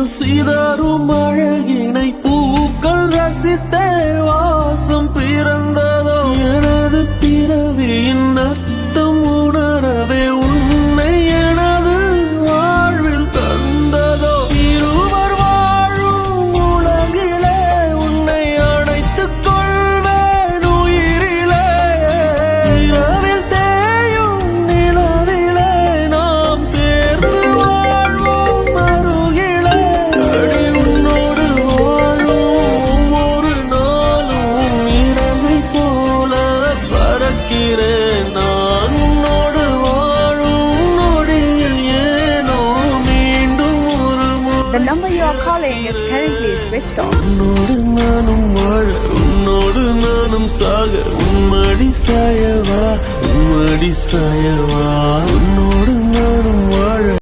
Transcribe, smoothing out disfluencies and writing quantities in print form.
சிதறும் அழகினை பூக்கள் ரசித்தே வாசம் பிறந்ததோ எனது பிறவியின் அர்த்தம் உணரவே உன்னை எனது வாழ்வில் தந்ததோ இருவர் வாழும் உலகிலே உன்னை அணைத்துக் கொள்வேன் உயிரிலே இரவில் தேயும் நிலவிலே நாம் சேர்ந்து வாழ்வோம் அருகிலே அடி உன்னோடு வாழும் ஒவ்வொரு நாளும் இறகை போல பறக்கிறேன் நான் உன்னோடு வாழும் நொடியில் ஏனோ மீண்டும் ஒரு The number you are calling is currently switched off. உன்னோடு நானும் வாழ உன்னோடு நானும் சாக உம்மடி சாயவா உன்னோடு நானும் வாழ